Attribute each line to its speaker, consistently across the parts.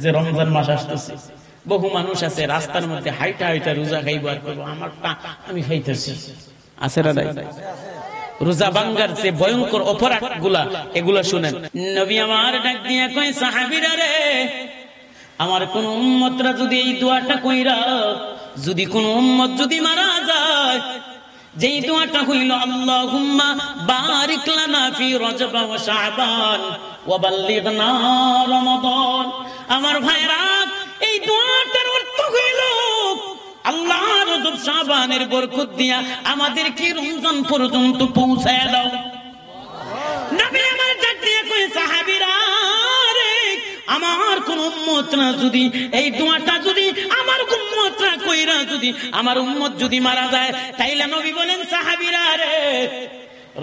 Speaker 1: যে রমজান মাস আসতেছে, বহু মানুষ আছে রাস্তার মধ্যে হাইটা হাইটা রোজা খাইবো আর করবো, আমারটা আমি খাইতেছি। আছে না নাই? রোজা ভাঙ্গার যে ভয়ঙ্কর অপরাধ গুলা, এগুলা শুনেন। নবী আমার ডাক দিয়ে কয়, সাহাবীরা রে, আমার কোন উম্মতরা যদি এই দোয়াটা কইরা, যদি কোন উম্মত যদি মারা যায়, যেই দোয়াটা হইল আল্লাহুম্মা বারিক লানা ফি রজব ওয়া শাবান ওয়া বাল্লিগনা রমাদান। আমার ভাইরা, এই দোয়াটার অর্থ হইল আল্লাহ রজব শাবানের বরকত দিয়া আমাদেরকে রমজান পর্যন্ত পৌঁছায় দাও। নবী আমার ডাক দিয়ে কয়, সাহাবীরা রে, আমার কোন উম্মতরা যদি এই দোয়াটা যদি আমার উম্মতরা কইরা যদি আমার উম্মত যদি মারা যায়, তাইলে নবী বলেন, সাহাবীরা রে,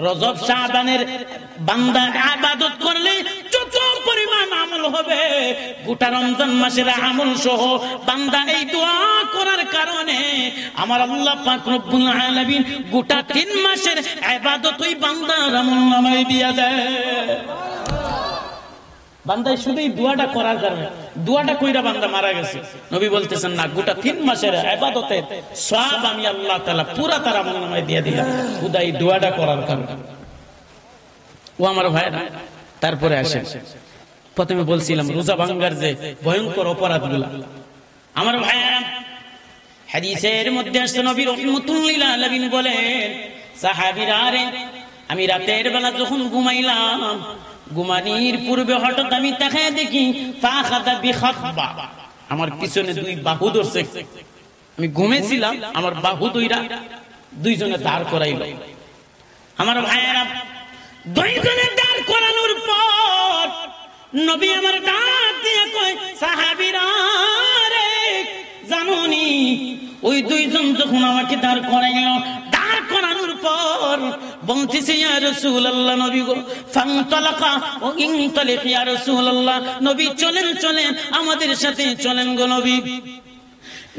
Speaker 1: রজব শাবানের বান্দা ইবাদত করলে যত পরিমাণ আমল হবে, গোটা রমজান মাসের আমল সহ বান্দা এই দোয়া করার কারণে আমার আল্লাহ পাক রব্বুল আলামিন গোটা 3 মাসের ইবাদত ওই বান্দার আমলনামায় দিয়া দেয়। বান্দাই শুধু এই দোয়াটা করার কারণে, দোয়াটা কইরা বান্দা মারা গেছে, নবী বলতেছেন না, গোটা 3 মাসের ইবাদতের সওয়াব আমি আল্লাহ তাআলা পুরা তার আমলনামায় দিয়ে দিলাম, খুদা এই দোয়াটা করার কারণে। ও আমার ভাইরা, তারপরে আসে, প্রথমে বলছিলাম রোজা ভাঙ্গার যে ভয়ঙ্কর অপরাধগুলা। আমার ভাইরা, হাদিসের মধ্যে আসছে, নবী রাহমাতুল লিল আলামিন বলেন, সাহাবীরা রে, আমি রাতের বেলা যখন ঘুমাইলাম, ঘুমানির পূর্বে হঠাৎ আমি তাকায় দেখি ফাখাদা বিখাতবা, আমার পিছনে 2 বাহু ধরছে। আমি ঘুমেছিলাম, আমার বাহু দুইজনে দাঁড় করাইল। আমার ভাইয়েরা, 2 জনে দাঁড় করানোর পর নবী আমার ডাক দিয়ে কয়, সাহাবীরা রে, জানোনি ওই 2 জন যখন আমাকে দাঁড় করাইল, দাঁড় করানোর পর বলতেছে, ইয়া রাসূলুল্লাহ, নবী গো, ফান্তালাকা ও ইনতালিক ইয়া রাসূলুল্লাহ, নবী চলেন চলেন, আমাদের সাথে চলেন গো নবী।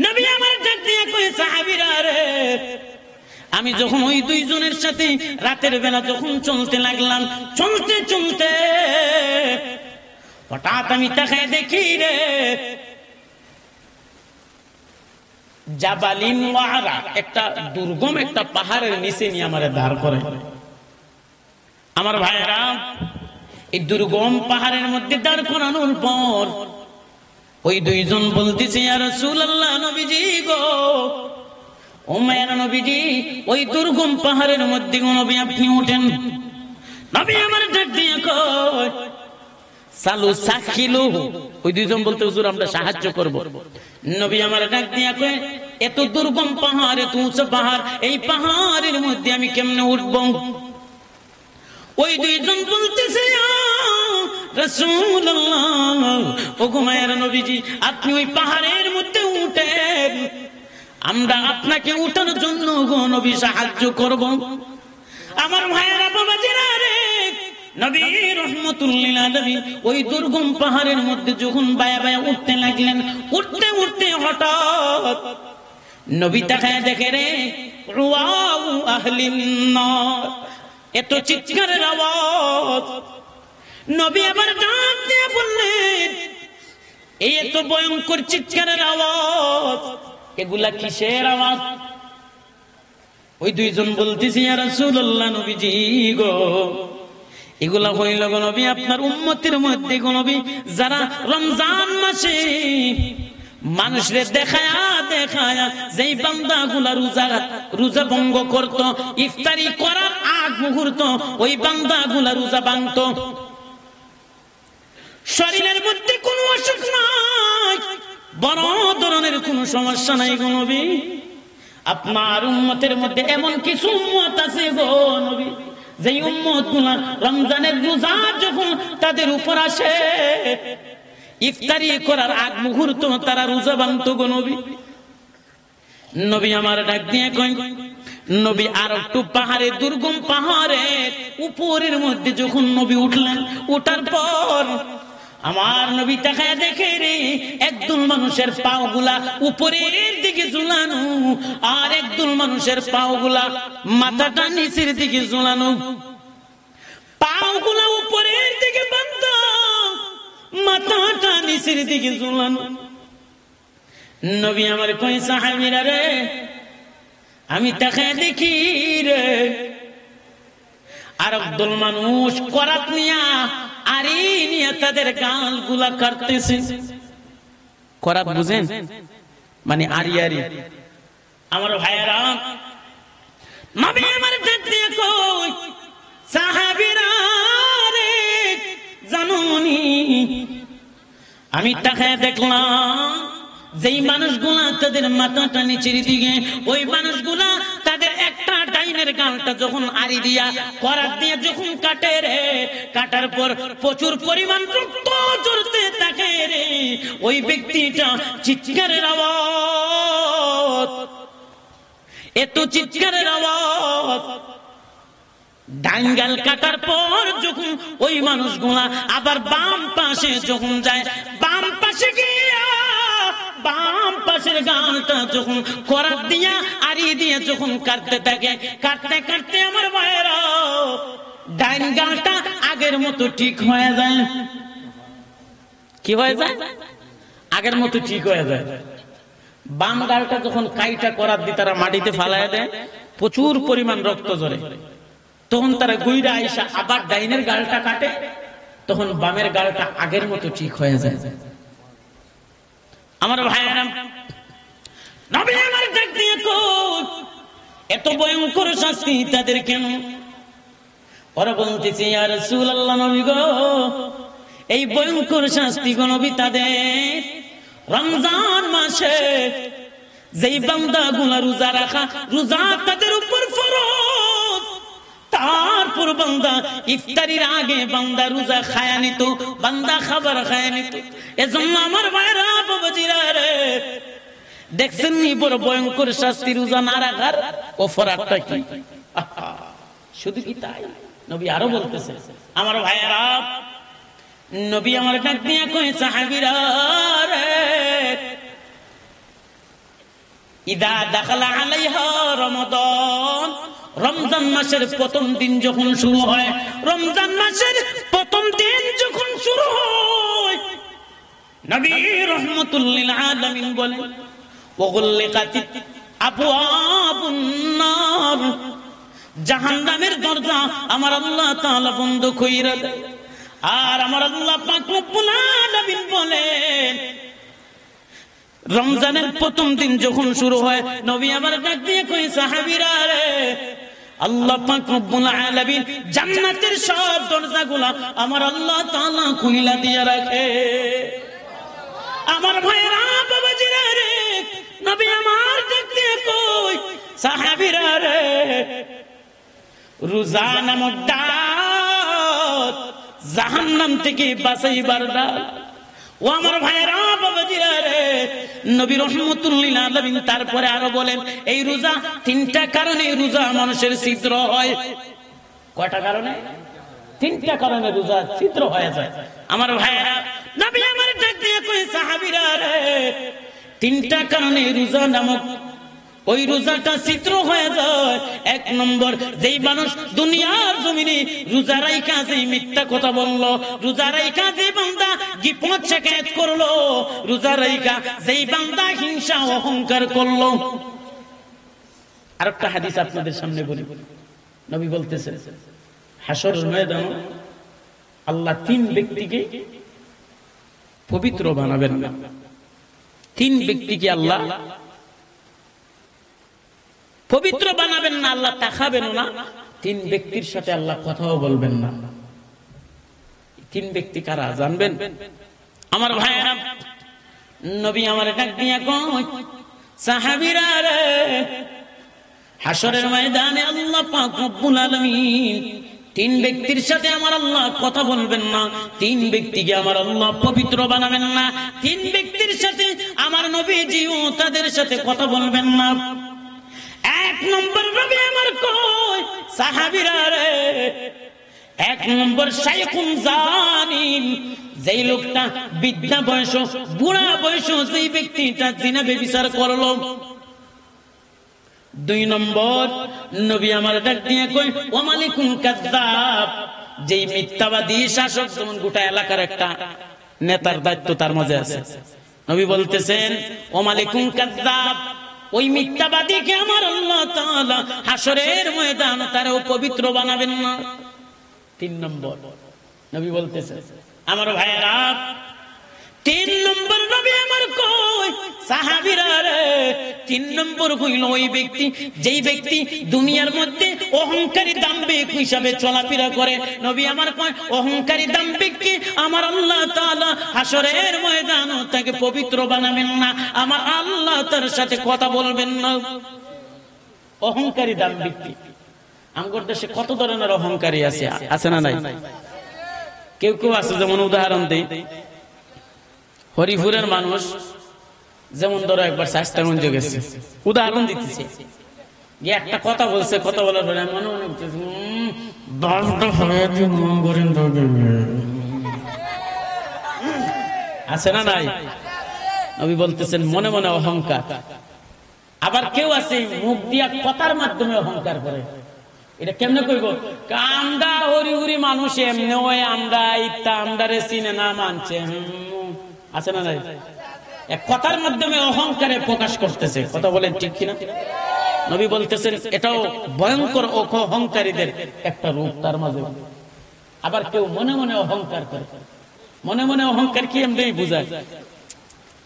Speaker 1: নবী আমার ডাক দিয়ে কয়, সাহাবীরা রে, আমি যখন ওই 2 জনের সাথে রাতের বেলা যখন চলতে লাগলাম, চলতে চলতে হঠাৎ আমি তাকায় দেখি রে, জাবালিন ওয়ারা, একটা দুর্গম একটা পাহাড়ের নিচে নিয়ে আমারে দাঁড় করে। আমার ভাইরা, এই দুর্গম পাহাড়ের মধ্যে দাঁড় করানোর পর ওই 2 জন বলতেছে, ইয়া রাসূলুল্লাহ, নবীজি গো, ও মায়ের নবীজি, ওই দুর্গম পাহাড়ের মধ্যে গো নবী আপনি উঠেন। নবী আমার ডাক দিয়ে কয়, সালু সাকিলু, ওই 2 জন বলতে, হুজুর আমরা সাহায্য করব। নবী আমার ডাক দিয়া কয়, এত দুর্গম পাহাড়, এত উঁচু পাহাড়, এই পাহাড়ের মধ্যে আমি কেমনে উঠব? ওই 2 জন বলতেছে, ইয়া রাসূলুল্লাহ, ও গো মায়ের নবীজি, আপনি ওই পাহাড়ের মধ্যে উঠেন, আমরা আপনাকে উঠানোর জন্য গো নবী সাহায্য করব। আমার ভাইয়েরা, বাবাজিরা রে, নবী রাহমাতুল লিল আলামিন ওই দুর্গম পাহাড়ের মধ্যে যখন বায়া বায়া উঠতে লাগলেন, উঠতে উঠতে হঠাৎ নবী তাকায় দেখে রে, রুয়াউ আহলিন নার, এত চিৎকারের আওয়াজ। নবী আবার ডাক দিয়ে বললেন, এই এত ভয়ঙ্কর চিৎকারের আওয়াজ, এগুলা কিসের আওয়াজ? ওই 2 জন বলতেছে, ইয়া রাসূলুল্লাহ, নবীজি গো, এগুলা হইল গো নবী আপনার উম্মতের মধ্যে গো নবী, যারা রমজান মাসে মানুষদের দেখায়া দেখায়া যেই বান্দাগুলা রোজা ভঙ্গ করত, ইফতারি করার আগ মুহূর্ত ওই বান্দাগুলা রোজা ভাঙত। শরীরের মধ্যে কোনো অসুখ নাই, বড় ধরনের কোনো সমস্যা নাই গো নবী, আপনার উম্মতের মধ্যে এমন কিছু উম্মত আছে গো নবী, যেই উম্মতগুলা রমজানের রোজা যখন তাদের উপর আসে, ইফতারি করার আগ মুহূর্ত তারা রোজা ভাঙত গো নবী। নবী আমার ডাক দিয়ে কয়, নবী আর একটু পাহাড়ে, দুর্গম পাহাড়ের উপরের মধ্যে যখন নবী উঠলেন, উঠার পর আমার নবী তাকায় দেখে রে, একদল মানুষের পাগুলা উপরের দিকে ঝুলানো, আর একদল মানুষের পাগুলা মাথাটা নিচের দিকে ঝুলানো, পাগুলা উপরের দিকে বাঁধা, মাথাটা নিচের দিকে ঝুলানো। নবী আমার কই সাহাবীরা রে আমি তাকে দেখি রে আর একদল মানুষ করাত নিয়া আরি নিয়া তাদের গাল গুলা কাটতেছে। করাত বুঝেন মানে আরি আরি। আমার ভাইয়েরা নবী আমার ডাক দিয়ে কই সাহাবীরা রে জানুনি আমি তাকে দেখলাম যেই মানুষগুলা তাদের মাথাটা নিচের দিকে, ওই মানুষগুলা তাদের একটা ডাইনের গালটা যখন আড়ি দিয়া করাত দিয়ে যখন কাটে রে, কাটার পর প্রচুর পরিমাণ রক্ত ঝরতে থাকে রে, ওই ব্যক্তিটা চিৎকারের আওয়াজ, এত চিৎকারের আওয়াজ। ডাইন গাল কাটার পর যখন ওই মানুষগুলা আবার বাম পাশে যখন যায়, বাম পাশে গিয়া বাম পাশের গালটা যখন করাত দিয়া আড়ি দিয়ে যখন কাটতে থাকে, কাটতে কাটতে আমার ভাইয়েরা ডাইন গালটা আগের মতো ঠিক হয়ে যায়। কি হয়ে যায়? আগের মতো ঠিক হয়ে যায়। বাম গালটা যখন কাইটা করাত দিয়ে তারা মাটিতে ফালায় দেয়, প্রচুর পরিমাণ রক্ত ঝরে, তখন তারা গুইরা আইসা আবার ডাইনের গালটা কাটে, তখন বামের গালটা আগের মতো ঠিক হয়ে যায়। আমার ভাইয়েরা নবী আমার ডাক দিয়ে কই এত ভয়ঙ্কর শাস্তি তাদের কেন? ওরা বলতেছে ইয়া রাসূলুল্লাহ নবী গো এই ভয়ঙ্কর শাস্তি গো নবী তাদের রমজান মাসে যেই বান্দাগুলো রোজা রাখা, রোজা তাদের উপর ফরজ, তারপর বান্দা ইফতারির আগে বান্দা রোজা খায়া নিত, বান্দা খাবার খায়া নিত। এজন্য আমার ভাইরা বাবাজিরা রে দেখছেন নি বড় ভয়ঙ্কর শাস্তি রোজা না রাখার অপরাধটা কি? শুধু কি তাই? নবী আরো বলতেছে আমার ভাইরা, নবী আমার ডাক দিয়ে কই সাহাবীরা রে ইদা দাখালা আলাইহা রমাদান, রমজান মাসের প্রথম দিন যখন শুরু হয়, রমজান মাসের প্রথম দিন যখন শুরু হয়, নবী রাহমাতুল লিল আলামিন বলেন ওয়াগুল্লিকাতিত আবওয়াবুন নার, জাহান্নামের দরজা আমার আল্লাহ তাআলা বন্ধ কইরা দেয়। আর আমার আল্লাহ পাক রব্বুল আলামিন বলেন রমজানের প্রথম দিন যখন শুরু হয়, নবী আমার ডাক দিয়ে কই সাহাবীরা রে আল্লাহ পাক রব্বুল আলামিন জান্নাতের সব দরজাগুলা আমার আল্লাহ তাআলা খুইলা দিয়ে রাখে। আমার ভাইরা বাবাজিরা রে নবী আমার ডাক দিয়ে কই সাহাবীরা রে রোজা নামক ডাল জাহান্নাম থেকে বাঁচাইবার ডাল। ও আমার ভাইরা বাবাজিরা রে নবী রাহমাতুল লিল আলামিন তারপরে আরো বলেন এই রোজা তিনটা কারণে রোজা মানুষের ছিদ্র হয়। কয়টা কারণে? তিনটা কারণে রোজা ছিদ্র হয়ে যায়। আমার ভাইরা নবী আমার ডাক দিয়ে কই সাহাবীরা রে তিনটা কারণে রোজা নামক ওই রোজাটা ছিদ্র হয়ে যায়। এক নম্বর, যেই মানুষ দুনিয়ার জমিনে রোজা রাইখা যেই মিথ্যা কথা বললো, রোজা রাইখা যে বান্দা গীপত শিকায়ত করলো, রোজা রাইখা যেই বান্দা হিংসা অহংকার করলো। আরেকটা হাদিস আপনাদের সামনে বলি, নবী বলতেছেন হাসরের ময়দানে আল্লাহ তিন ব্যক্তিকে পবিত্র বানাবেন না। তিন ব্যক্তিকে আল্লাহ পবিত্র বানাবেন না, আল্লাহ তাকাবেন না। তিন ব্যক্তির সাথে আল্লাহ কথাও বলবেন না। তিন ব্যক্তি কারা জানবেন? আমার ভাইয়েরা নবী আমার ডাক দিয়া কই সাহাবীরা রে হাসরের ময়দানে আল্লাহ পাক রব্বুল আলামিন তিন ব্যক্তির সাথে আমার আল্লাহ কথা বলবেন না। তিন ব্যক্তিকে আমার আল্লাহ পবিত্র বানাবেন না। তিন ব্যক্তির সাথে আমার নবীজিও তাদের সাথে কথা বলবেন না। এক নম্বর নবী আমার কই সাহাবীরা রে এক নম্বর শাইখুন জানিন, যেই লোকটা বৃদ্ধা বয়স বুড়া বয়স যেই ব্যক্তিটা জিনা ব্যভিচার করলো। দুই নম্বর নবী আমার ডাক দিয়ে কই ওয়া মালিকুন কাযযাব, যেই মিথ্যাবাদী শাসক, যেমন গোটা এলাকার একটা নেতার দায়িত্ব তার মাঝে আছে। নবী বলতেছেন ও মালিকুম কাযযাব, ওই মিথ্যাবাদীকে আমার আল্লাহ তাআলা হাসরের ময়দানে তারও পবিত্র বানাবেন না। 3 নম্বর নবী বলতেছেন আমার ভাইরা, 3 নম্বর নবী আমার কই সাহাবীরা রে, 3 নম্বর হইল ওই ব্যক্তি যেই ব্যক্তি দুনিয়ার মধ্যে অহংকারী দাম্ভিক হিসাবে চলাফেরা করে। নবী আমার কয় অহংকারী দাম্ভিককে আমার আল্লাহ তাআলা হাসরের ময়দানে তাকে পবিত্র বানাবেন না, আমার আল্লাহ তার সাথে কথা বলবেন না। অহংকারী দাম্ভিক, আমগর দেশে কত ধরনের অহংকারী আছে, আছে না নাই? কেউ কেউ আছে, যেমন উদাহরণ দেই, হরিপুরের মানুষ, যেমন ধরো একবার শাস্তাগঞ্জ গেছে, উদাহরণ দিতেছে, একটা কথা বলছে, কথা বলার পরে মনে মনে আছে না নাই? নবী বলতেছেন মনে মনে অহংকার। আবার কেউ আছে মুখ দিয়া কথার মাধ্যমে অহংকার করে। এটা কেমনে কইব? আমরা হরিহুরি মানুষ, এমনি ওই আমরা ইত্যা আমরা রে চিনে না মানছে, আছে না নাই? এক কথার মাধ্যমে অহংকারে প্রকাশ করতেছে। কথা বলেন ঠিক কিনা? নবী বলতেছেন এটাও ভয়ঙ্কর অহংকারীদের একটা রূপ তার মাঝে। আবার কেউ মনে মনে অহংকার করে। মনে মনে অহংকার কি এমনি বুঝায়,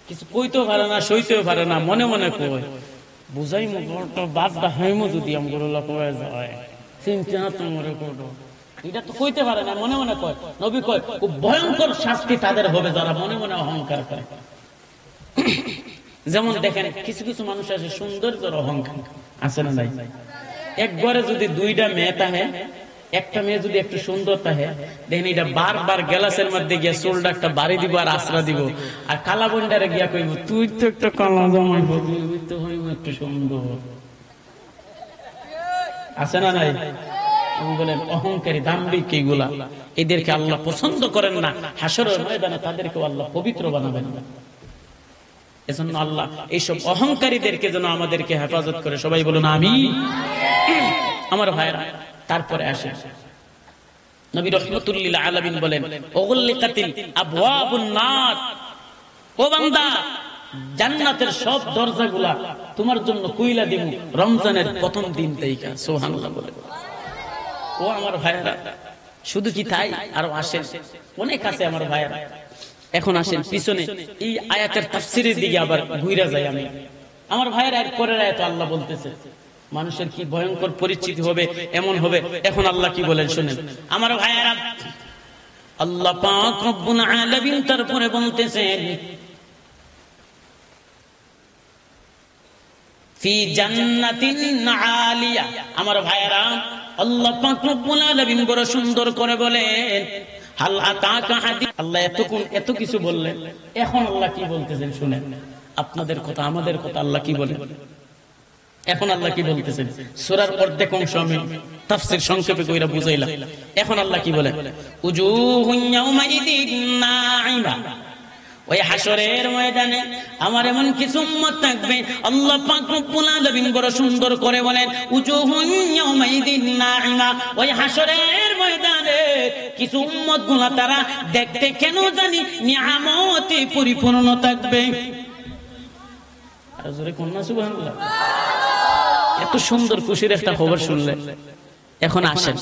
Speaker 1: কিছু কইতেও পারে না, সইতেও পারে না, মনে মনে কয় বুঝাই মুখটা বাপটা হাইমো যদি আমগুলো লোক হয়ে যায় চিন্তা না তোমার করো, এটা তো কইতে পারে না, মনে মনে কয়। নবী কয় খুব ভয়ঙ্কর শাস্তি তাদের হবে যারা মনে মনে অহংকার করে। যেমন দেখেন কিছু কিছু মানুষ আছে সৌন্দর্যের অহংকার, আছে না নাই? এক ঘরে যদি 2টা মেয়ে থাকে, একটা মেয়ে যদি একটু সুন্দর থাকে, দেখেন এটা বারবার গ্লাসের মধ্যে গিয়া চুলটা একটা বাড়ি দিব আর আশ্রা দিব, আর কালা বন্ডারে গিয়া কইব তুই তো একটা কালা জামাই হবি, তো হইব একটু সুন্দর, আছে না নাই? বলেন অহংকারী দাম্ভিক এগুলা, এদেরকে আল্লাহ পছন্দ করেন না। হাসরের ময়দানে তাদেরকে আল্লাহ পবিত্র বানাবেন না। এজন্য আল্লাহ এইসব অহংকারীদেরকে যেন আমাদেরকে হেফাজত করে। সবাই বলুন আমিন। আমার ভাইরা, তারপরে আসে নবী রাহমাতুল লিল আলামিন বলেন উগলিকাতিল আবওয়াবুন নার, ও বান্দা জান্নাতের সব দরজাগুলা তোমার জন্য কইলা দিব রমজানের প্রথম দিন থেকে। সুবহানাল্লাহ বলে। ও আমার ভাইরা, শুধু কি তাই, আরো আসেন, অনেক আছে আমার ভাইরা। এখন আসেন পিছনে এই আয়াতের তাফসীরের দিকে আবার ঘুরে যাই আমি। আমার ভাইরা এর পরের আয়াতে আল্লাহ বলতেছে মানুষের কি ভয়ঙ্কর পরিস্থিতি হবে, এমন হবে। এখন আল্লাহ কি বলেন শুনেন আমার ভাইরা। আল্লাহ পাক রব্বুল আলামিন তারপরে বলতেছেন ফি জান্নাতিন আলিয়া। আমার ভাইরা, আল্লাহ পাক রব্বুল আলামিন বড় সুন্দর করে বলেন হাল আতাকা হাদিস। আল্লাহ এত কিছু বললেন, এখন আল্লাহ কি বলতেছেন শুনেন। আপনাদের কথা আমাদের কথা আল্লাহ কি বলেন, এখন আল্লাহ কি বলতেছেন। সূরার অর্ধেক অংশ আমি তাফসীর সংক্ষেপে কইরা বুঝাইলাম। এখন আল্লাহ কি বলেন, উজুহুন ইয়াউমাইদিন নাঈমা। ওই হাসরের ময়দানে আমার এমন কিছু উম্মত থাকবে, আল্লাহ পাক রব্বুল আলামিন বড় সুন্দর করে বলেন উজুহুন ইয়াউমাইদিন নাঈমা। ওই হাসরের ময়দানে কিছু উম্মত গুলা তারা দেখতে কেন জানি নিয়ামতে পরিপূর্ণ থাকবে। আর জোরে কোন না সুবহানাল্লাহ। এত সুন্দর খুশির একটা খবর শুনলে। এখন আসেন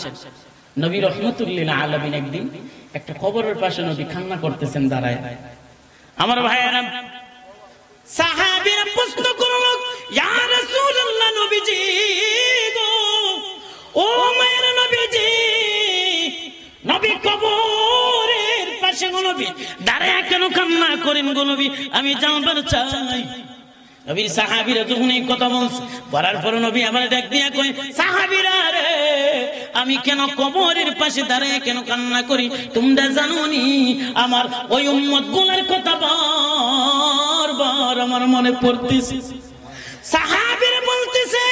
Speaker 1: নবী রাহমাতুল লিল আলামিন একদিন একটা কবরের পাশে নবী কান্না করতেছেন দাঁড়ায়। আমার ভাইয়েরা, সাহাবীরা প্রশ্ন করলো ইয়া রাসূলুল্লাহ, নবীজি গো, ও মায়ের নবীজি, নবী কবরের পাশে গো নবী দাঁড়ায় কেন কান্না করেন গো নবী, আমি জানবার চাই। নবীর সাহাবীরা যখন এই কথা বলছে, বলার পর নবী আমার ডাক দিয়া কই সাহাবীরা রে, আমি কেন কবরের পাশে দাঁড়ায় কেন কান্না করি তোমরা জানো নি? আমার ওই উম্মত গুলার কথা বারবার আমার মনে পড়তেছে। সাহাবীরা বলতেছে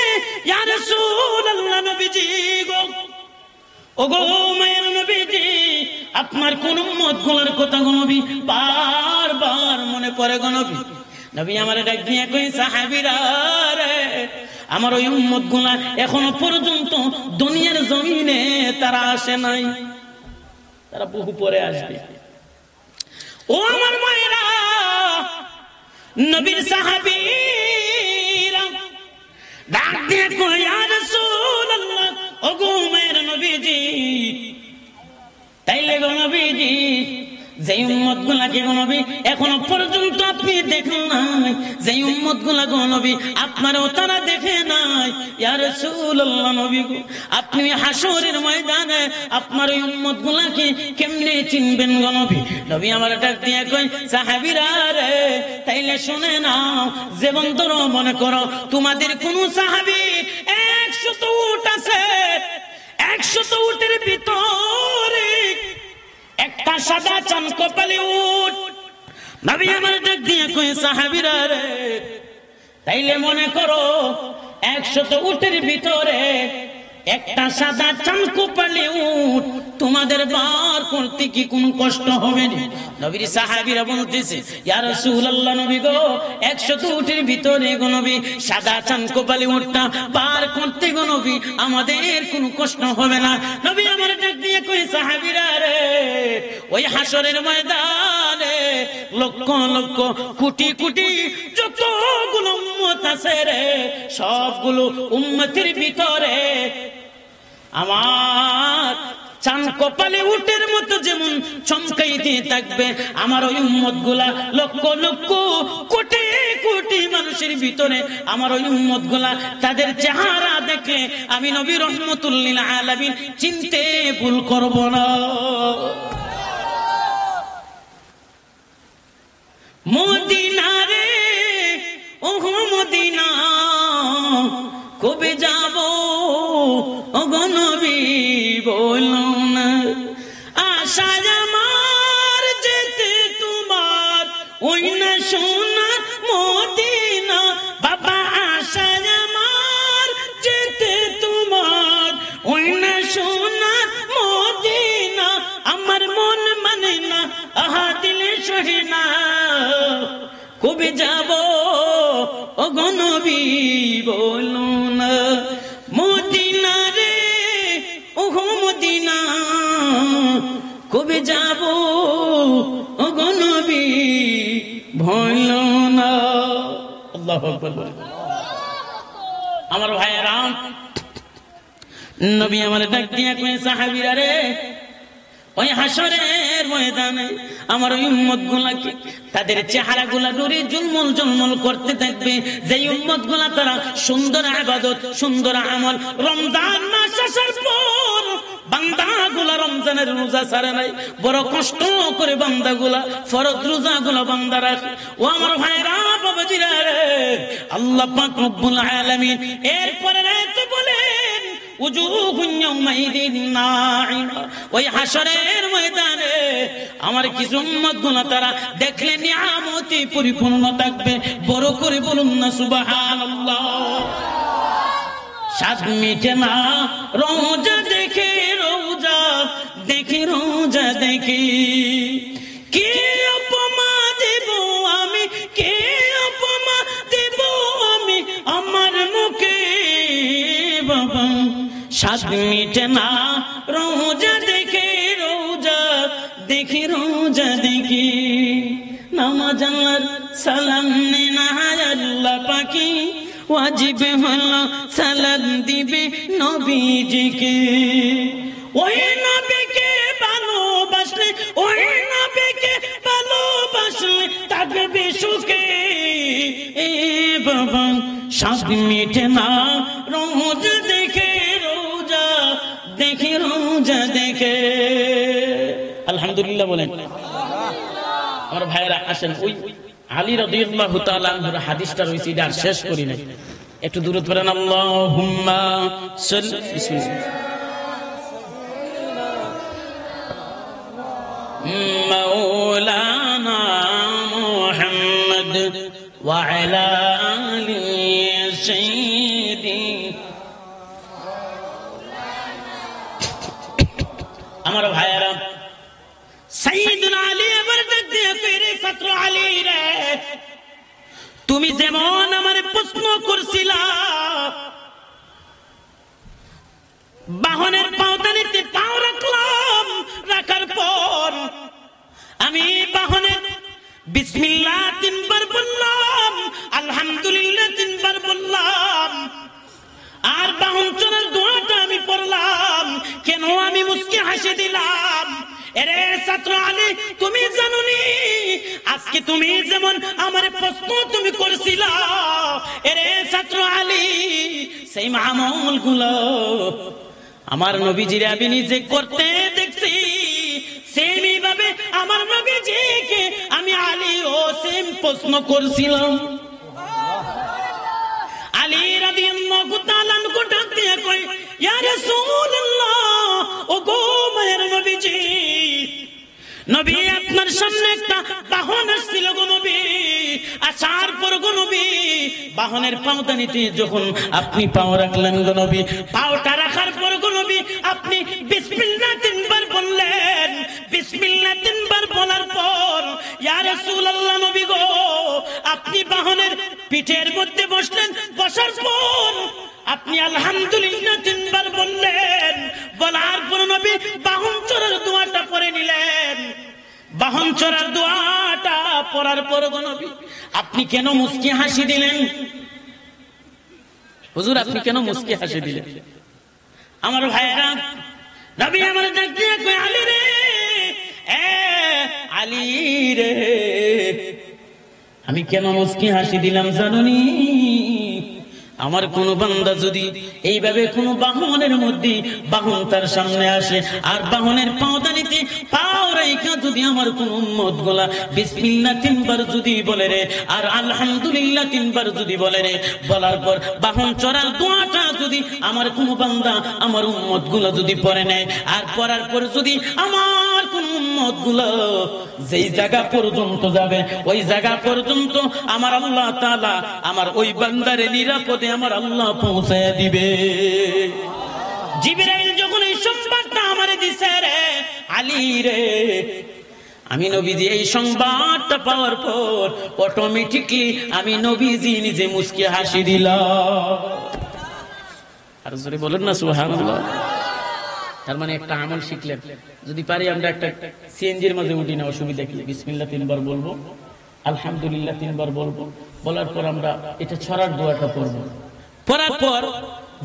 Speaker 1: ইয়া রাসূলুল্লাহ, নবীজি গো, ও গো মায়ের নবীজি, আপনার কোন উম্মত গুলার কথা গো নবী বারবার মনে পড়ে গো নবী। নবী আমার ডাক দিয়ে কই সাহাবীরা রে, আমার ওই উম্মত গুলা এখনো পর্যন্ত দুনিয়ার জমিনে তারা আসে নাই, তারা বহু পরে আসবে। ও আমার মায়েরা, নবীর সাহাবীরা ডাক দিয়ে কয়, ইয়া রাসূলুল্লাহ, ওগো মায়ের নবীজি, তাইলে গো নবীজি, যে উম্মত গুলাকে গো নবী এখনো পর্যন্ত আপনি দেখেন নাই, যে উম্মত গুলা গো নবী আপনারও তারা দেখে নাই, ইয়া রাসূলুল্লাহ নবী গো, আপনি হাসরের ময়দানে আপনার ওই উম্মত গুলাকে কেমনে চিনবেন গো নবী? নবী আমার ডাক দিয়ে কই, সাহাবীরা রে, তাইলে শুনে নাও, যেমন ধরো মনে করো তোমাদের কোন সাহাবী 100 উট আছে, 100 উটের ভিতরে একটা সাদা চান কপালি উট। নবী আমার ডাক দিয়ে কই, সাহাবীরা রে, তাইলে মনে করো 100 উটের ভিতরে একটা সাদা চান কপালি উট তোমাদের বার করতে কি কোনো কষ্ট হবে না? নবীর সাহাবীরা বলতেছে, ইয়া রাসূলুল্লাহ নবী গো, 100 উটের ভিতরে গো নবী সাদা চান কপালি উটটা বার করতে গো নবী আমাদের কোনো কষ্ট হবে না। নবী আমার ডাক দিয়ে কই, সাহাবীরা রে, ওই হাসরের ময়দানে লক্ষ লক্ষ কোটি কোটি যতগুলো উম্মত আছে রে, সবগুলো উম্মতের ভিতরে আমার চান কপালে উটের মতো যেমন চমকাইতে থাকবে, আমার ওই উম্মত গুলা লক্ষ লক্ষ কোটি কোটি মানুষের ভিতরে আমার ওই উম্মত গুলা তাদের চেহারা দেখে আমি নবী রহমতুল লিল আলামিন চিনতে ভুল করব না। মদিনা রে, ওহো মদিনা, কবে যাব ওগো নবী বলো না, আশা আমার যেতে তোমার ওই না সোনার মদিনা, বাবা আশা আমার যেতে তোমার ওই না সোনার মদিনা, আমার মন মানে না, আহা দিলে সহে না, কবে যাব ওগো নবী বলো না, মদিনা রে, ওগো মদিনা, কবে যাব ওগো নবী বলো না। আল্লাহু আকবার। আমার ভাইয়েরা, নবী আমার ডাক দিয়ে কই, সাহাবীরা রে, ওই হাসরের ময়দানে আমার ওই উম্মত গুলাকে তাদের চেহারা গুলা নুরে জুলমুল জুলমুল করতে থাকবে, যে উম্মত গুলা তারা সুন্দর ইবাদত সুন্দর আমল, রমজান মাস আসার পর বান্দা গুলা রমজানের রোজা ছাড়ে নাই, বড় কষ্ট করে বান্দা গুলা ফরজ রোজা গুলা বান্দা রাখে। ও আমার ভাইরা, বাবাজিরা রে, আল্লাহ পাক রব্বুল আলামিন এরপরে রাতে বলেন, উজুহুন ইয়াউমাইদিন নাঈমা, ওই হাসরের ময়দানে আমার কিছু উম্মত গুলো তারা দেখলে নিয়ামতে পরিপূর্ণ থাকবে। বড় করে বলুন না সুবহানাল্লাহ। সাত মিটে না রোজা দেখে, রোজা দেখে, রোজা দেখে, কে উপমা দেব আমি, কে উপমা দেব আমি আমার মুখে বাবা, সাত মিটে না রোজা দেখে, রোজা দেখে, রোজা দেখে, নামাজ আল্লাহর সালাম নে না আল্লাহ পাকি, ওয়াজিব হলো সালাম দিবে নবীজিকে, ওই নবীকে ভালোবাসলে, ওই নবীকে ভালোবাসলে থাকবে সুখে এ বাবা, সাত মিটে না রোজা দেখে, রোজা দেখে, রোজা দেখে। আলহামদুলিল্লাহ বলেন। আমার ভাইরা আসেন, ওই আলী রাদিয়াল্লাহু তাআলা আনহুর হাদিসটা রয়েছে, এটা আর শেষ করি নাই, একটু দূরে পড়েন, আল্লাহুম্মা সাল্লি বিসমিল্লাহ মাওলানা মুহাম্মদ ওয়া আলা আলি সাইয়্যিদি। আমার ভাইরা, সাইয়্যিদুনা আলী এবার ডাক দিয়ে কইরে, ছাত্র আলী রে, তুমি যেমন আমারে প্রশ্ন করছিলা, বাহনের পাওদানিতে পাও রাখলাম, রাখার পর আমি বাহনের বিসমিল্লাহ তিনবার বললাম, আলহামদুলিল্লাহ তিনবার বললাম, আর বাহন চড়ার দোয়াটা আমি পড়লাম। কেন আমি মুস্কি হাসি দিলাম? এরে ছাত্র আলী, তুমি জানোনি আজকে তুমি যেমন আমার প্রশ্ন তুমি করছিলা, এরে ছাত্র আলী, সেই আমল গুলো আমার নবীজির আমি নিজে করতে দেখছি। সেম ভাবে আমার নবীজিকে আমি আলী ও সেম প্রশ্ন করছিলাম। আলী রাদিয়াল্লাহু তাআলা আনহু ডাক দিয়ে কই, ইয়া রাসূলুল্লাহ, ও গো মায়ের নবীজি, নবী আপনার সামনে একটা বাহন আসছিল গো নবী। আসার পর গো নবী বাহনের পাওদানিতে যখন আপনি পাও রাখলেন গো নবী, পাওটা রাখার পর গো নবী আপনি বিসমিল্লাহ তিনবার বললেন। বিসমিল্লাহ তিনবার বলার পর ইয়া রাসূলুল্লাহ নবী গো, আপনি বাহনের পিঠের মধ্যে বসলেন। বসার পর আপনি আলহামদুলিল্লাহ তিনবার বললেন। বলার পর নবী বাহন চড়ার দোয়াটা পড়ে নিলেন। বাহন চড়ার দোয়াটা পড়ার পর গো নবী আপনি কেন মুস্কি হাসি দিলেন? হুজুর আপনি কেন মুস্কি হাসি দিলেন? আমার ভাইরা, নবী আমার ডাক দিয়ে কই, আলী রে, আলী রে, আমি কেন মুস্কি হাসি দিলাম জানুনি? আমার কোন বান্দা যদি এইভাবে কোন বাহনের মধ্যে বাহন তার সামনে আসে, আর বাহনের পাওদানিতে পাও রেখা যদি আমার কোন উম্মত গুলা বিসমিল্লাহ তিনবার যদি বলে রে, আর আলহামদুলিল্লাহ তিনবার যদি বলে রে, বলার পর বাহন চড়ার দোয়াটা যদি আমার কোন বান্দা আমার উম্মত গুলা যদি পড়ে নেয়, আর পড়ার পর যদি আমার কোন উম্মত গুলা যেই জায়গা পর্যন্ত যাবে ওই জায়গা পর্যন্ত আমার আল্লাহ তাআলা আমার ওই বান্দারে নিরাপদে আমার আল্লাহ পৌঁছায় দিবে। জিবরাইল যখন এই সংবাদটা আমারে দিছে রে আলী রে, আমি নবীজি এই সংবাদটা পাওয়ার পর অটোমেটিকলি আমি নবীজি নিজে মুস্কি হাসি দিলাম। আর জোরে বলেন না সুবহানাল্লাহ। তার মানে একটা আমল শিখলেন, যদি পারি আমরা একটা সিএনজির মাঝে উঠি না, অসুবিধা কি? বিসমিল্লাহ তিনবার বলবো, আলহামদুলিল্লাহ তিনবার বলবো, বলার পর আমরা এটা ছড়ার দোয়াটা পড়বো। পড়ার পর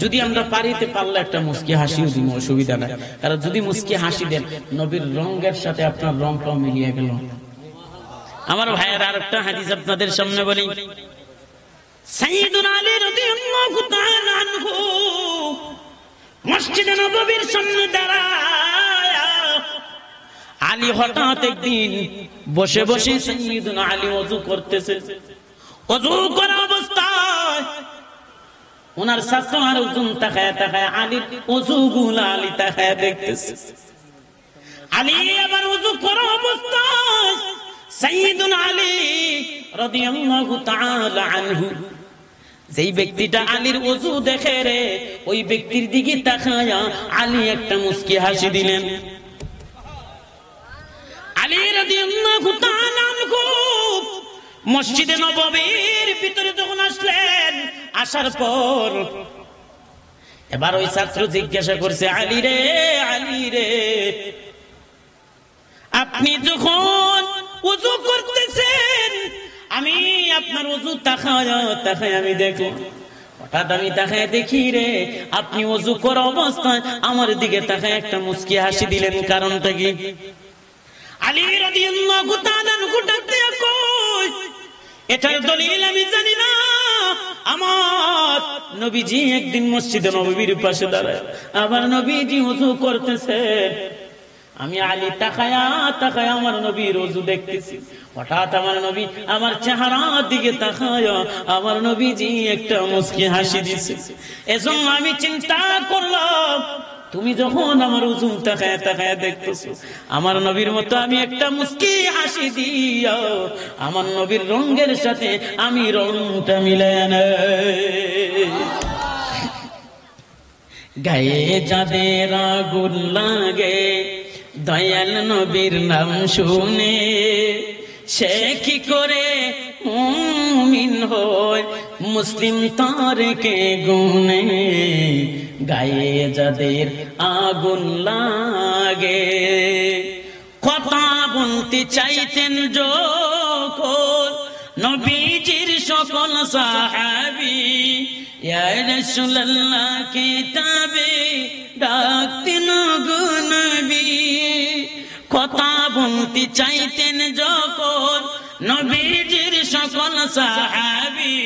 Speaker 1: যদি আমরা পারিতে পারলে একটা মুস্কি হাসিও দিব, অসুবিধা নাই। কারণ যদি মুস্কি হাসি দেন, নবীর রঙের সাথে আপনার রংটাও মিলিয়ে গেল। আমার ভাইয়ের আর একটা হাদিস আপনাদের সামনে বলি। সাইয়্যিদুনা আলী রাদিয়াল্লাহু তাআলা আনহু মসজিদে নববীর সামনে দাঁড়ায়, আলী হঠাৎ একদিন বসে বসে সাইয়্যিদুনা আলী ওযু করতেছে। ওযু করা অবস্থায় ওনার ছাত্র আর ওযু তাকায় তাকায় আলীর ওযুগুলো আলী তাকায় দেখতেছে। আলী আবার ওযু করা অবস্থায় সাইয়্যিদুনা আলী রাদিয়াল্লাহু তাআলা আনহু, যেই ব্যক্তিটা আলীর ওযু দেখে রে, ওই ব্যক্তির দিকে তাকায়া আলী একটা মুস্কি হাসি দিলেন। আলী রাদিয়াল্লাহু তাআলা আনহু মসজিদে নববীর ভিতরে যখন আসলেন, আসার পর এবার ওই ছাত্র জিজ্ঞাসা করছে, আলী রে, আলী রে, আপনি যখন ওযু করতেছেন আমি আপনার ওযু তাকায় আমি দেখো, হঠাৎ আমি তাকায় দেখি রে আপনি ওযু করা অবস্থায় আমার দিকে তাকায় একটা মুস্কি হাসি দিলেন, কারণটা কি? আলী রাদিয়াল্লাহু তাআলা আনহু ডাক দিয়ে কই, এটার দলিল আমি জানি না। আমার নবীজি একদিন মসজিদে নববীর পাশে দাঁড়ায়, আমার নবীজি ওযু করতেছেন, আমি আলী তাকায়া তাকায়া আমার নবীর ওযু দেখতেছি। হঠাৎ আমার নবী আমার চেহারার দিকে তাকায়া আমার নবীজি একটা মুস্কি হাসি দিছে। এজন্য আমি চিন্তা করলাম, তুমি যখন আমার ওযু তাকায়া তাকায়া দেখতেছো, আমার নবীর মতো আমি একটা মুস্কি হাসি দিও, আমার নবীর রঙের সাথে আমি রংটা মিলায় নেই। গায়ে যাদের আগুন লাগে দয়াল নবীর নাম শুনে, সে কি করে মুমিন হয় মুসলিম তারকে গুনে। গায়ে যাদের আগুন লাগে কথা বলতে চাইতেন যখন যখন নবীজির সকল সাহাবী ইয়া রাসূলুল্লাহ কিতাবে ডাকতেন গো নবী, কথা বলতে চাইতেন যখন নবীজির সকল সাহাবী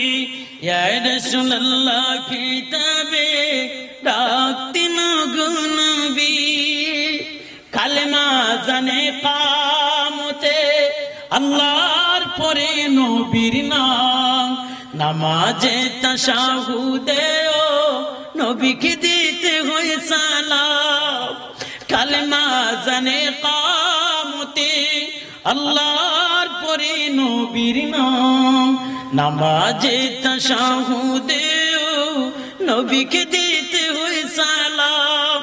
Speaker 1: ইয়া রাসূলুল্লাহ কিতাবে ডাকতেন গো নবী। কালেমা জানে কামতে আল্লাহর পরে নবীর নাম, নামাজে তাশাহুদে ও নবীকে দিতে হয় সালাম। কালেমা জানে কামতে আল্লাহর পরে নবীর নাম, নামাজে তাশাহুদে ও নবীকে দিতে হয় সালাম।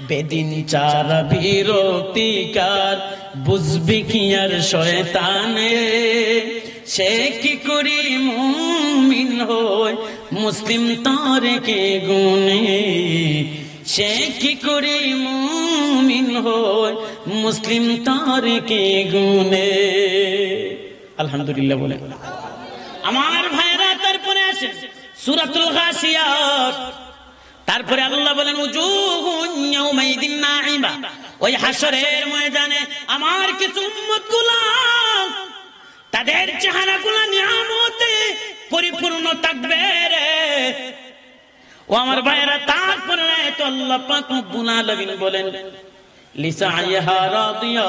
Speaker 1: বেদিন চারা বিরক্তিকার বুঝবি কি আর শয়তানে, সে কি করি মুমিন হয় মুসলিম তারেকে গুনে, সে কি করি মুমিন হয় মুসলিম তারেকে গুনে। আলহামদুলিল্লাহ বলে আমার ভাইরা। তারপরে আসে সূরাতুল গাশিয়াত। তারপরে আল্লাহ বলেন উজুহুন ইয়াউমাইদিন নাঈমা, ওই হাশরের ময়দানে আমার কিছু উম্মতগুলো তাদের চেহারাগুলো নিয়ামতে পরিপূর্ণ থাকবে রে। ও আমার ভাইরা, তারপরে তো আল্লাহ পাক রব্বুল আলামিন বলেন লিসাইহা রাদিয়া,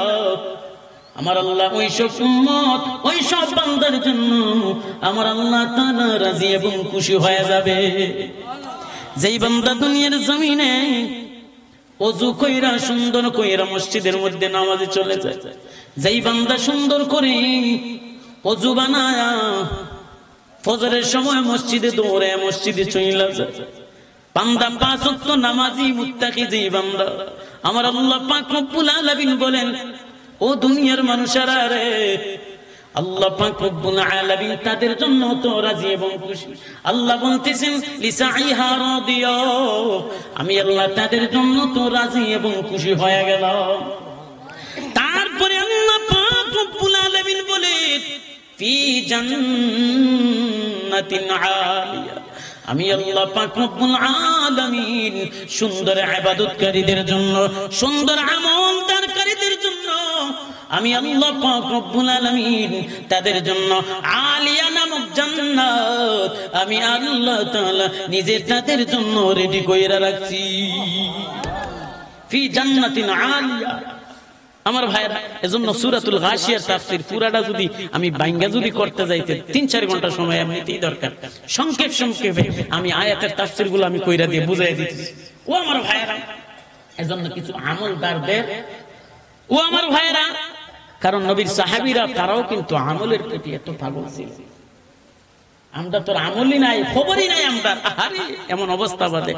Speaker 1: আমার আল্লাহ ওই সব উম্মত ওই সব বান্দার জন্য আমার আল্লাহ তাআলা রাজি এবং খুশি হয়ে যাবে। যেই বান্দা দুনিয়ার জমিনে ওযু কইরা সুন্দর কইরা মসজিদের মধ্যে নামাজে চলে যায়, যেই বান্দা সুন্দর করে ওযু বানায়া ফজরের সময় মসজিদে দৌড়ে মসজিদে চইলা যায়, বান্দা পাঁচ ওয়াক্ত নামাজি মুত্তাকি যেই বান্দা, আমার আল্লাহ পাক রব্বুল আলামিন বলেন ও দুনিয়ার মানুষেরা রে, আল্লাহ পাক রব্বুল আলামিন তাদের জন্য তো রাজি এবং খুশি। আল্লাহ বলতেছেন লিসাইহা রাদিয়া, আমি আল্লাহ তাদের জন্য তো রাজি এবং খুশি হয়ে গেলাম। তারপরে আল্লাহ পাক রব্বুল আলামিন বলেন ফি জান্নাতিন আলিয়া, আমি আল্লাহ পাক রব্বুল আলামিন সুন্দর ইবাদতকারীদের জন্য, সুন্দর আমলদারকারীদের জন্য আমি আল্লাহ পাক রব্বুল আলামিন তাদের জন্য আলিয়া নামক জান্নাত আমি আল্লাহ তাআলা নিজে তাদের জন্য রেডি কইরা রাখছি। ফি জান্নাতিন আলিয়া। আমার ভাইরা, এজন্য সূরাতুল গাশিয়ার তাফসীর পুরাটা যদি আমি বাইঙ্গা যদি করতে যাইতে ৩-৪ ঘন্টা সময় এমনিতেই দরকার। সংক্ষেপে আমি আয়াতের তাফসীরগুলো আমি কইরা দিয়ে বুঝাই দিতেছি। ও আমার ভাইরা, এজন্য কিছু আমলদারদের, ও আমার ভাইরা, কারণ নবীর সাহাবীরা তারাও কিন্তু আমলের প্রতি এত পাগল ছিল। আমরা তোর আমলই নাই, খবরই নাই আমরা, আরে এমন অবস্থা বাদে।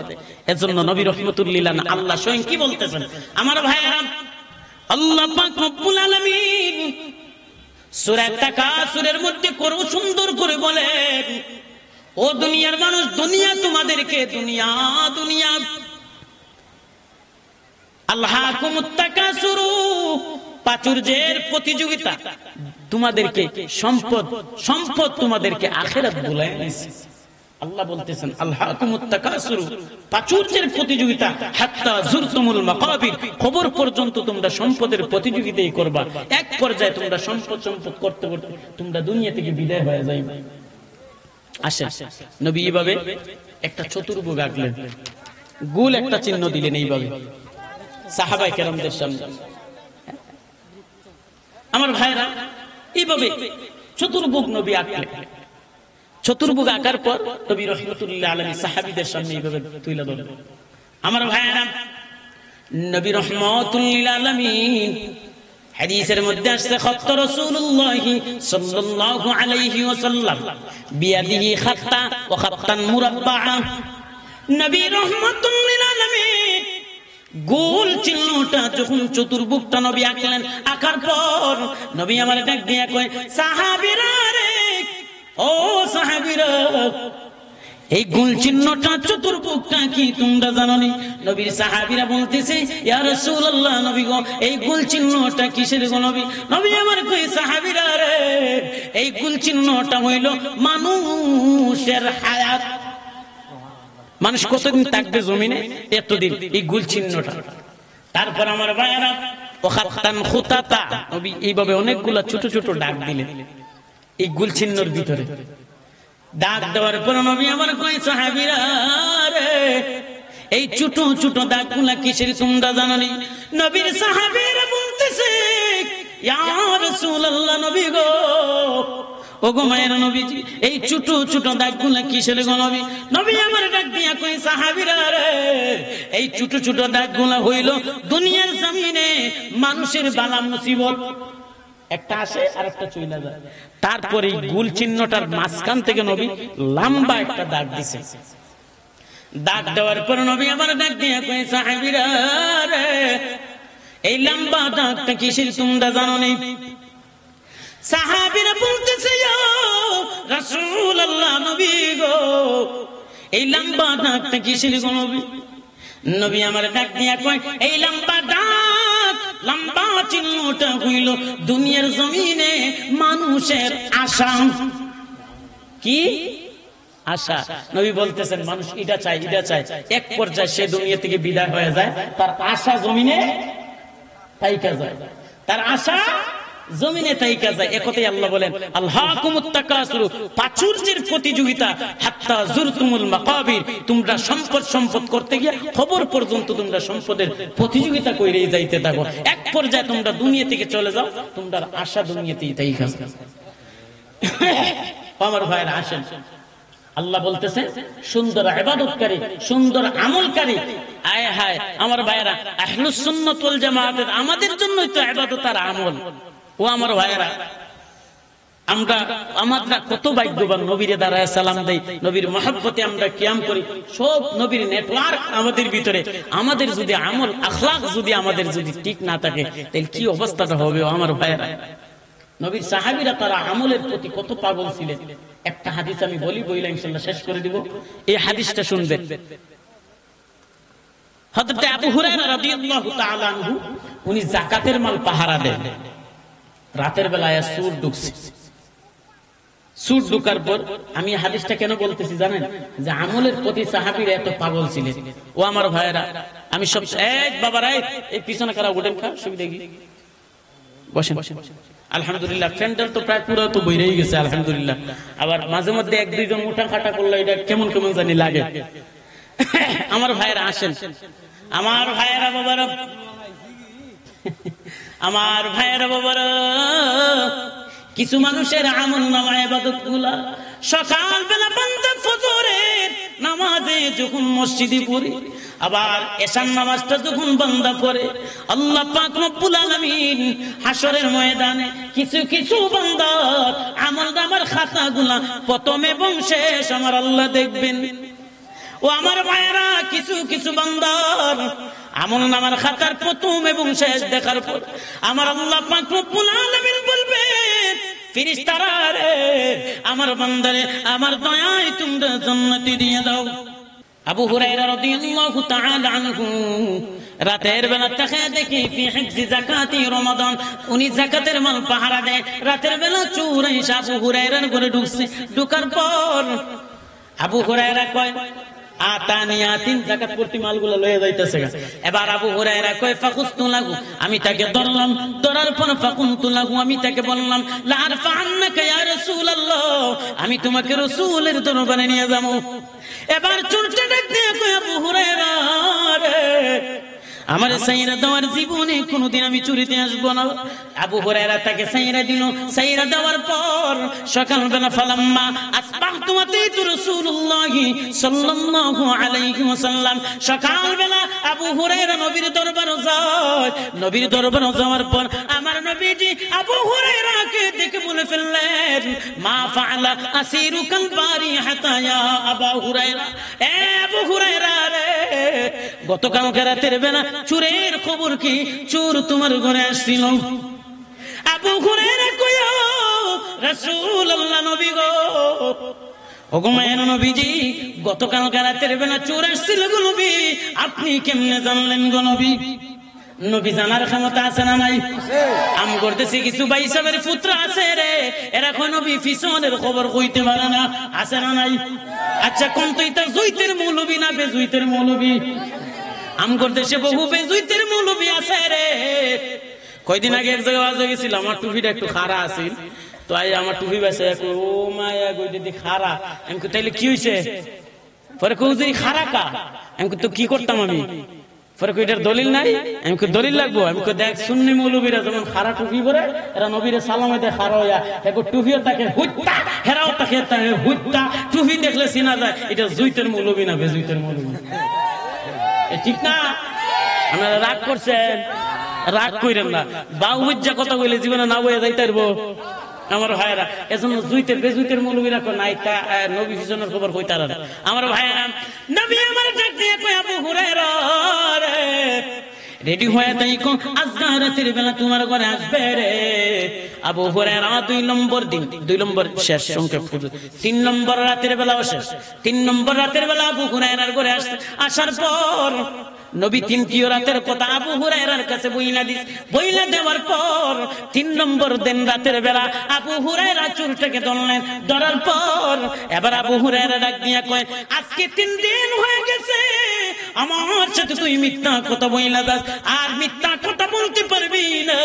Speaker 1: এজন্য নবী রাহমাতুল লিল আলামিন আল্লাহ স্বয়ং কি বলতেছেন আমার ভাইরা, আল্লাহ পাক রব্বুল আলামিন সূরা তাকাসুরের মধ্যে করো সুন্দর করে বলেন ও দুনিয়ার মানুষ, দুনিয়া তোমাদেরকে দুনিয়া আল্লাহকুমুত তাকাসুরু, প্রাচুর্যের প্রতিযোগিতা তোমাদেরকে, সম্পদ তোমাদেরকে আখিরাত ভুলায় নিছে। আল্লাহ বলতেছেন আল্লাহকুমুত তাকাসুরু, প্রাচুর্যের প্রতিযোগিতা, হাত্তা যুরতুমুল মাকাবির, কবর পর্যন্ত তোমরা সম্পদের প্রতিযোগিতাই করবা। এক পর্যায়ে তোমরা সম্পদ করতে করতে তোমরা দুনিয়া থেকে বিদায় হয়ে যাইবে। আসে নবী এইভাবে একটা চতুর্ভুজ আঁকলেন, গোল একটা চিহ্ন দিলেন এইভাবে সাহাবায়ে কেরামদের সামনে। আমার ভাইরা, এইভাবে চতুর্ভুজ নবী আঁকলেন। চতুর্ভুজ আঁকার পর নবী রাহমাতুল্লাহ আলাইহি সাহাবীদের সামনে এইভাবে তুলে ধরলেন। আমার ভাইরা, নবী রাহমাতুল্লাহ আলামিন হাদিসের মধ্যে আসছে খত্ত রাসূলুল্লাহ সাল্লাল্লাহু আলাইহি ওয়াসাল্লাম বিয়াদিহি খাত্তা ওয়া খাত্তান মুরাব্বাআ। নবী রাহমাতুল্লাহ আলামিন গোল চিহ্নটা যখন চতুর্ভুজটা নবী আঁকলেন, আঁকার পর নবী আমার ডাক দিয়া কয় সাহাবীরা রে, ও সাহাবীরা, এই গোল চিহ্নটা চতুর্ভুজটা কি তোমরা জানো নি? নবীর সাহাবীরা বলতেছে ইয়া রাসূলুল্লাহ, নবী গো এই গোল চিহ্নটা কিসের গো নবী? নবী আমার কই সাহাবীরা রে, এই গোল চিহ্নটা হইল মানুষের হায়াত। মানুষ কতদিন থাকবে জমিনে? এতদিন, এই গোল চিহ্নটা। তারপর আমার ভাইয়েরা ওয়াখাতান খুতাতা, নবী এইভাবে অনেকগুলা ছোট ছোট ডাক দিলেন এই গোল চিহ্নের ভিতরে। দাগ দেওয়ার পর নবী আমার কই সাহাবীরা রে, এই ছোট ছোট দাগগুলা কিসের তোমরা জানো নি? নবীর সাহাবীরা বলতেছে ইয়া রাসূলুল্লাহ, নবী গো, ওগো মায়ের নবীজি, এই ছোট ছোট দাগগুলা কিসের গো নবী? নবী আমার ডাক দিয়া কই সাহাবীরা রে, এই ছোট ছোট দাগগুলা হইল দুনিয়ার জমিনে মানুষের বালা মুসিবত, একটা আসে আর একটা চলে যায়। তারপরে গোল চিহ্নটার মাঝখান থেকে নবী লম্বা একটা দাগ দিছে। দাগ দেওয়ার পর নবী আমার ডাক দিয়ে কই সাহাবীরা রে, এই লম্বা দাগটা কিসের তোমরা জানো নি? সাহাবীরা বলতেছে ইয়া রাসূলুল্লাহ, নবী গো এই লম্বা দাগটা কিসের গো নবী? নবী আমার ডাক দিয়া কই এই লম্বা দাগ, লম্বা চিহ্নটা হইল দুনিয়ার জমিনে মানুষের আশা। কি আশা? নবী বলতেছেন মানুষ এটা চায়, এটা চায়, এক পর্যায়ে সে দুনিয়া থেকে বিদায় হয়ে যায়, তার আশা জমিনে তাইকা যায়, তার আশা জমিনে তাইকা যায়। একথাই আল্লাহ বলেন আলহাকুমুত তাকাসুর, প্রাচুর্যের প্রতিযোগিতা, হাত্তা জুরতুমুল মাকাবির, তোমরা সম্পদ সম্পদ করতে গিয়ে খবর পর্যন্ত তোমরা সম্পদের প্রতিযোগিতা কইরেই যাইতে থাকো, এক পর্যায়ে তোমরা দুনিয়া থেকে চলে যাও, তোমরা আশা দুনিয়াতেই তাইকা যায়। আমার ভাইরা আসেন, আল্লাহ বলতেছে সুন্দর ইবাদতকারী, সুন্দর আমলকারী। আয় হায় আমার ভাইরা, আহলুস সুন্নাত ওয়াল জামাতের আমাদের জন্যই তো ইবাদত আর আমল। ও আমার ভাইরা, আমরা কত ভাগ্যবান, নবীর দ্বারায় সালাম দেই, নবীর মহব্বতে আমরা কিয়াম করি, সব নবীর নেটওয়ার্ক আমাদের ভিতরে। আমাদের যদি আমল আখলাক যদি আমাদের যদি ঠিক না থাকে, তাহলে কি অবস্থাটা হবে আমার ভাইরা? নবীর সাহাবীরা তারা আমলের প্রতি কত পাগল ছিলেন। একটা হাদিস আমি বলি, বইলা ইনশাআল্লাহ শেষ করে দিব। এই হাদিসটা শুনবেন। হযরত আবু হুরায়রা রাদিয়াল্লাহু তাআলা আনহু, উনি যাকাতের মাল পাহারা দেন। রাতের বেলায় সুর ঢুকছে, সুর ঢুকার পর আমি হাদিসটা কেন বলতেছি জানেন? যে আমলের প্রতি সাহাবীরা এত পাগল ছিলেন। ও আমার ভাইরা, আমি সব এক বাবার এই পিছনে কারা উঠেন, খা সুবিধা কি বসেন। আলহামদুলিল্লাহ, ফ্যান্ডাল তো প্রায় পুরো তো বইরেই গেছে আলহামদুলিল্লাহ। আবার মাঝে মধ্যে এক দুইজন উঠা খাটা করলে এটা কেমন কেমন জানি লাগে। আমার ভাইয়েরা আসেন, আমার ভাইয়েরা বাবারা, আমার ভাইয়েরা বাবারা, কিছু মানুষের আমল নামা ইবাদত গুলা সকালবেলা বান্দা ফজরের নামাজে যখন মসজিদে পড়ে, আবার এশার নামাজটা যখন বান্দা পড়ে, আল্লাহ পাক রব্বুল আলামিন হাসরের ময়দানে কিছু কিছু বান্দার আমল নামার খাতাগুলা প্রথম এবং শেষ আমার আল্লাহ দেখবেন। ও আমার ভাইয়েরা, কিছু কিছু বান্দার আমল নামার খাতার প্রথম এবং শেষ দেখার পর আমার আল্লাহ পাক রব্বুল আলামিন বলবেন, ফেরেশতারা রে, আমার বান্দারে আমার দয়ায় তোমরা জান্নাতে দিয়ে দাও। আবু হুরায়রা রাদিয়াল্লাহু তাআলা আনহু রাতের বেলা তাকায় দেখে ফি হিফজি যাকাতি রমাদান, উনি যাকাতের মাল পাহারা দেয়। রাতের বেলা চোর এসে আবু হুরায়রার ঘরে ঢুকছে। ঢোকার পর আবু হুরায়রা কয় আতানিয়াতিন, যাকাত করতে মালগুলো লয়ে যাইতেছে। এবার আবু হুরায়রা কয় ফাকুস্তু লাগু, আমি তাকে ধরলাম। ধরার পর ফাকুনতু লাগু, আমি তাকে বললাম লা আরফান্নাকা ইয়া রাসূলুল্লাহ, আমি তোমাকে রাসূলের দরবারে নিয়ে যাব। এবার চোরটা ডাক দিয়ে কয় আবু হুরায়রা রে, আমার সাইরা দেওয়ার জীবনে কোনদিন আমি চুরিতে আসবো না। আবু হুরায়রা তাকে সাইরা দিল। সাইরা দেওয়ার পর সকালবেলা ফালাম্মা আসবাহতু আতাইতু রাসূলুল্লাহি সাল্লাল্লাহু আলাইহি ওয়াসাল্লাম, সকালবেলা আবু হুরায়রা নবীর দরবারে যায়। নবীর দরবারে যাওয়ার পর আমার নবীজি আবু হুরায়রাকে দেখে বলে ফেললেন মা ফাআলা আসিরুকাল বারিহাতা ইয়া আবু হুরায়রা, এ আবু হুরায়রা রে, গতকালকে রাতের বেলা চোরের খবর কি? চোর তোমার ঘরে আসছিল। আবু হুরায়রা কয় রাসূলুল্লাহ, নবী গো, ওগো মায়ের নবীজি, গতকাল রাতের বেলা চোর আসছিল গো নবী, আপনি কেমনে জানলেন গো নবী? নবী জানার ক্ষমতা আছে না নাই? আম করতেছি কিছু ভাই সাহেবের পুত্র আছে রে, এরা কোন নবী পিছনের খবর কইতে পারে না, আছে না নাই? আচ্ছা কোন তো এটা জুইতের মৌলবী না বেজুইতের মৌলবী? আম করতেছে বহু বেজুইতের মৌলবী আছে রে। কয়দিন আগে এক জায়গায় বাজে গেছিল, আমার টুপিটা একটু খাড়া আছে, তো আমার টুপি বেছে ও মায়া গই দিদি খাড়া। আমি তাইলে কি হয়েছে? পরে কৌ যে খাড়া কা, আমি তো কি করতাম আমি? পরে কইটার দলিল নাই? আমি দলিল লাগবো। আমি দেখ সুন্নি মৌলবীরা যেমন খাড়া টুপি পরে, এরা নবীরে সালামে দেয় খাড়া হইয়া, এখন টুপিও তাকে হুইত্তা, হেরাও তাকে হুইত্তা, টুপি দেখলে চিনা যায় এটা জুইতের মৌলবী না বেজুইতের মৌলবী। ঠিক না? আপনারা রাগ করছেন, রাগ কইরেন না। বাউ বুঝা কথা কইলে জীবনে না বইয়া যাইতে পারবো আমার ভাইয়েরা। এজন্য জুইতের বেজুইতের মৌলবীরা নাই তা নবী পিছনের খবর কইতারা না। আমার ভাইয়েরা, নবী আমার ডাক দিয়ে কই আবু হুরায়রা রে, রেডি হয়ে তাইকো, আজকে রাতের বেলা তোমার ঘরে আসবে রে। আবু হুরায়রা 2 নম্বর দিন, 2 নম্বর শেষ সংক্ষেপ, 3 নম্বর রাতের বেলাও শেষ। 3 নম্বর রাতের বেলা আবু হুরায়রার ঘরে আসার পর নবী 3টি রাতের কথা আবু হুরায়রার কাছে বইলা দেওয়ার পর 3 নম্বর দিন রাতের বেলা আবু হুরায়রা চুলটাকে ধরলেন। ধরার পর এবার আবু হুরায়রা ডাক দিয়া কয়, আজকে 3 দিন হয়ে গেছে আমার সাথে তুই মিথ্যা কথা বইলা দাস, আর মিথ্যা কথা বলতে পারবি না।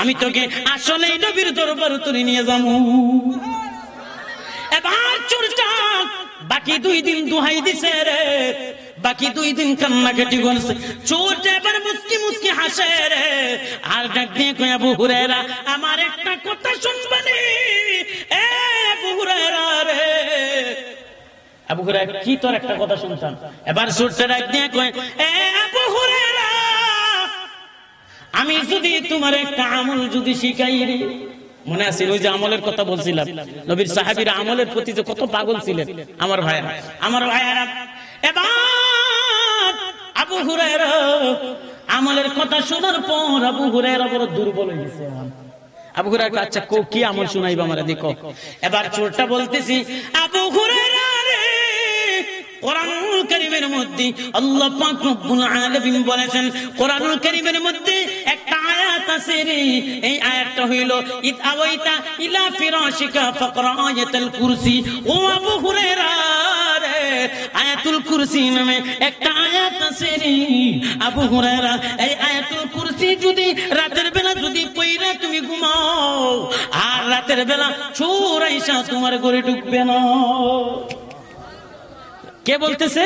Speaker 1: আমি তোকে আসলেই নবীর দরবার তুলে নিয়ে যাবো। এবার চোরটা বাকি 2 দিন দোহাই দিছে রে, বাকি 2 দিন কান্নাকাটি করছে। চোরটা এবার মুস্কি মুস্কি হাসে রে, আর ডাক দিয়ে কয়, আবু হুরায়রা আমার একটা কথা শুনবানি? এ আবু হুরায়রা রে। আবু হুরায়রা, কি তোর একটা কথা শুনতাম? এবার চোরটা ডাক দিয়ে কয়, এ আবু হুরায়রা, আমি যদি তোমার একটা আমল যদি শিখাই রে। মনে আছে ওই যে আমলের কথা বলছিলাম, নবীর সাহাবীরা আমলের প্রতি যে কত পাগল ছিলেন। আমার ভাইয়ারা, এবার আবু হুরায়রা আমলের কথা শোনার পর আবু হুরায়রা বড় দুর্বল হয়ে গেছে। আবু হুরায়রা, আচ্ছা কি আমল শুনাইবা আমারে দেখো। এবার চোরটা বলতেছি, আবু হুরায়রা রে, কোরআনুল কারীমের মধ্যে আল্লাহ পাক রব্বুল আলামিন বলেছেন, কোরআনুল কারীমের মধ্যে একটা আয়াত আছে রে, এই আয়াতটা হইল ইদ আওয়াইতা ইলা ফিরাশিকা ফাকরা আয়াতুল কুরসি। ও আবু হুরায়রা রে, আয়াতুল কুরসি নামে একটা আয়াত আছে রে আবু হুরায়রা, এই আয়াতুল কুরসি যদি রাতের বেলা যদি পড়ে তুমি ঘুমাও, আর রাতের বেলা চোর আইসা তোমার ঘরে ঢুকবে না। কে বলতেছে?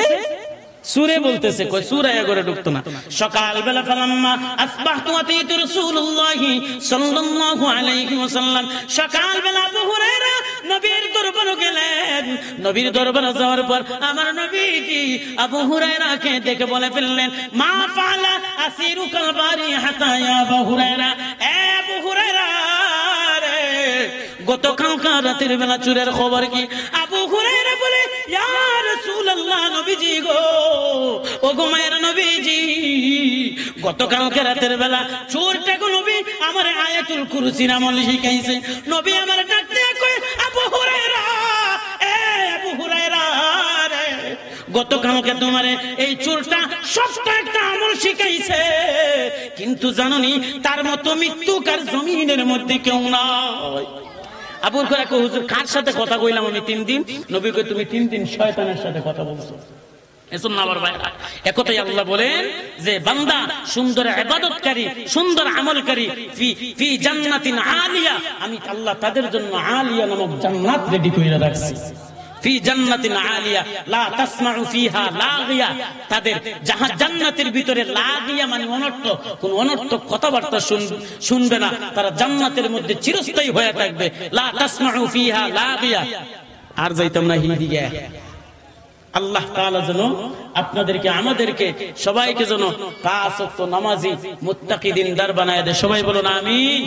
Speaker 1: সূরা বলতেছে, কই সূরা করে ঢুকতো না। সকাল বেলা ফালাম্মা আসবাহতু আতাইতু রাসূলুল্লাহি সাল্লাল্লাহু আলাইহি ওয়াসাল্লাম, সকাল বেলা আবু হুরায়রা নবীর দরবারে গেলেন। নবীর দরবারে যাওয়ার পর আমার নবীজি আবু হুরায়রাকে দেখে বলে ফেললেন, মা ফালা আসিরুকাল বারিহাতা ইয়া আবু হুরায়রা। এ আবু হুরায়রা রে, গতকাল রাতের বেলা চোরের খবর কি? আবু হুরায়রা বলে, ইয়া রাসূলুল্লাহ, নবীজি গো, ও গো মায়ের নবীজি, গতকালকে রাতের বেলা চোরটা গো নবী আমার আয়াতুল কুরসির আমল শিখাইছে। নবী আমার ডাক দিয়ে কয়, আবু হুরায়রা, এ আবু হুরায়রা রে, গতকালকে তোমারে এই চোরটা সবটা একটা আমল শিখাইছে, কিন্তু জানোনি তার মতো মৃত্যুকার জমিনের মধ্যে কেউ নাই। আবু হুরায়রা কয়, হুজুর কার সাথে কথা কইলাম আমি 3 দিন? নবী কয়, তুমি 3 দিন শয়তানের সাথে কথা বলছো। এজন্য আমার ভাইরা, একটাই আল্লাহ বলেন যে বান্দা সুন্দর ইবাদতকারী, সুন্দর আমলকারী, ফি জান্নাতিন আলিয়া, আমি আল্লাহ তাদের জন্য আলিয়া নামক জান্নাত রেডি কইরা রাখছি। ফি জান্নাতিন আলিয়া লা তাসমাউ ফিহা লাগিয়া, তাদের জান্নাতের ভিতরে লাগিয়া মানে অনর্থক, কোন অনর্থক কথাবার্তা শুনবে না, তারা জান্নাতের মধ্যে চিরস্থায়ী হয়ে থাকবে। লা তাসমাউ ফিহা লাগিয়া। আর যাইতাম না হিদিয়া। আল্লাহ তাআলা যেন আপনাদেরকে আমাদেরকে সবাইকে যেন 5 ওয়াক্ত নামাজি মুত্তাকি দিনদার বানায় দেয়। সবাই বলুন আমিন।